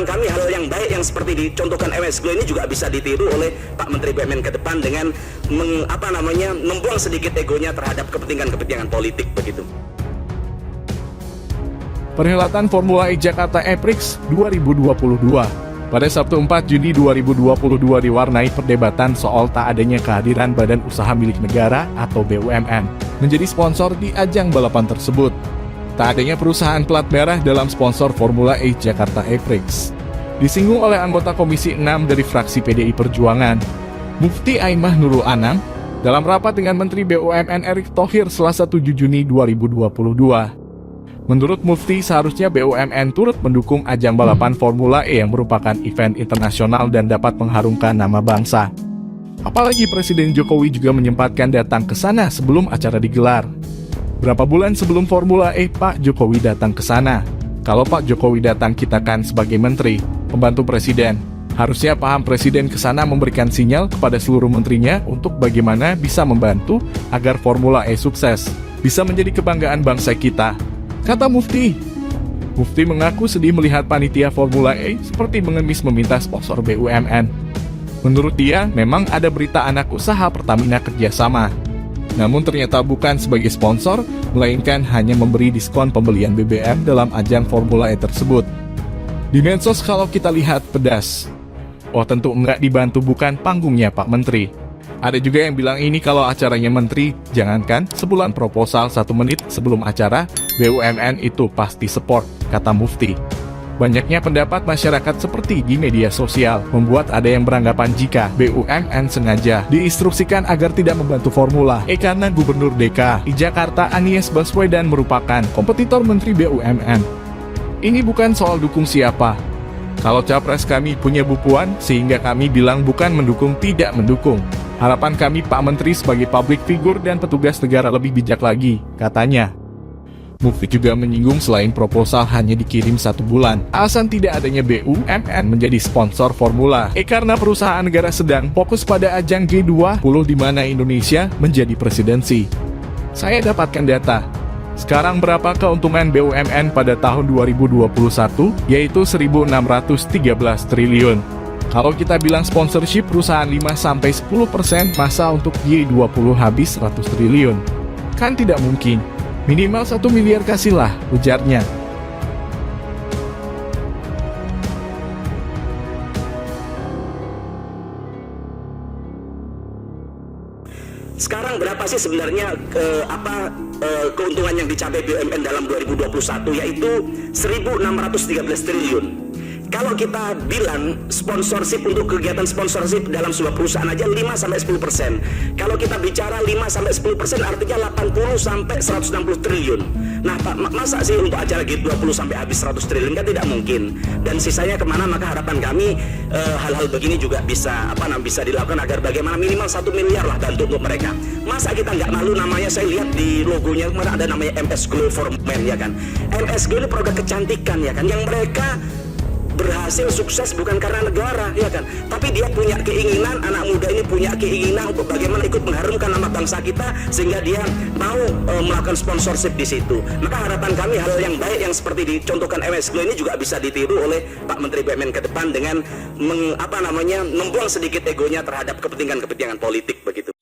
harapan kami hal yang baik yang seperti dicontohkan MS Glow ini juga bisa ditiru oleh Pak Menteri BUMN ke depan dengan membuang sedikit egonya terhadap kepentingan politik begitu. Perhelatan Formula E Jakarta E-Prix 2022 pada Sabtu 4 Juni 2022 diwarnai perdebatan soal tak adanya kehadiran badan usaha milik negara atau BUMN menjadi sponsor di ajang balapan tersebut. Tak adanya perusahaan plat merah dalam sponsor Formula E Jakarta E-Prix disinggung oleh anggota Komisi 6 dari fraksi PDI Perjuangan, Mufti Aimah Nurul Anam, dalam rapat dengan Menteri BUMN Erick Thohir Selasa 7 Juni 2022. Menurut Mufti, seharusnya BUMN turut mendukung ajang balapan Formula E yang merupakan event internasional dan dapat mengharumkan nama bangsa. Apalagi Presiden Jokowi juga menyempatkan datang ke sana sebelum acara digelar. Berapa bulan sebelum Formula E, Pak Jokowi datang ke sana. Kalau Pak Jokowi datang, kita kan sebagai menteri, pembantu presiden. Harusnya paham Presiden ke sana memberikan sinyal kepada seluruh menterinya untuk bagaimana bisa membantu agar Formula E sukses, bisa menjadi kebanggaan bangsa kita, kata Mufti. Mufti mengaku sedih melihat panitia Formula E seperti mengemis meminta sponsor BUMN. Menurut dia, memang ada berita anak usaha Pertamina kerjasama. Namun ternyata bukan sebagai sponsor, melainkan hanya memberi diskon pembelian BBM dalam ajang Formula E tersebut. Di medsos kalau kita lihat pedas. Oh tentu enggak dibantu, bukan panggungnya Pak Menteri. Ada juga yang bilang ini kalau acaranya Menteri, jangankan sebulan proposal 1 menit sebelum acara, BUMN itu pasti support, kata Mufti. Banyaknya pendapat masyarakat seperti di media sosial membuat ada yang beranggapan jika BUMN sengaja diinstruksikan agar tidak membantu Formula E karena Gubernur DKI Jakarta Anies Baswedan merupakan kompetitor Menteri BUMN. Ini bukan soal dukung siapa. Kalau capres kami punya Bu Puan, sehingga kami bilang bukan mendukung, tidak mendukung. Harapan kami Pak Menteri sebagai public figure dan petugas negara lebih bijak lagi, katanya. Mufti juga menyinggung selain proposal hanya dikirim 1 bulan, alasan tidak adanya BUMN menjadi sponsor Formula E karena perusahaan negara sedang fokus pada ajang G20 di mana Indonesia menjadi presidensi. Saya dapatkan data. Sekarang berapa keuntungan BUMN pada tahun 2021, yaitu 1.613 triliun. Kalau kita bilang sponsorship perusahaan 5-10%, masa untuk G20 habis 100 triliun? Kan tidak mungkin. Minimal 1 miliar kasihlah, ujarnya. Sekarang berapa sih sebenarnya keuntungan yang dicapai BUMN dalam 2021, yaitu 1.613 triliun. Kalau kita bilang sponsorship untuk kegiatan sponsorship dalam sebuah perusahaan aja 5-10%. Kalau kita bicara 5-10% artinya 80-160 triliun. Nah Pak, masa sih untuk acara G20 sampai habis 100 triliun? Kan tidak mungkin. Dan sisanya kemana? Maka harapan kami hal-hal begini juga bisa dilakukan agar bagaimana minimal 1 miliar lah bantu untuk mereka. Masa kita nggak malu, namanya saya lihat di logonya kemarin ada namanya MS Glow for Men, ya kan. MS Glow ini produk kecantikan, ya kan, yang mereka berhasil sukses bukan karena negara, ya kan, tapi dia punya keinginan, anak muda ini punya keinginan untuk bagaimana ikut mengharumkan nama bangsa kita sehingga dia mau melakukan sponsorship di situ. Maka harapan kami hal yang baik yang seperti dicontohkan MS Glow ini juga bisa ditiru oleh Pak Menteri BUMN ke depan dengan membuang sedikit egonya terhadap kepentingan politik begitu.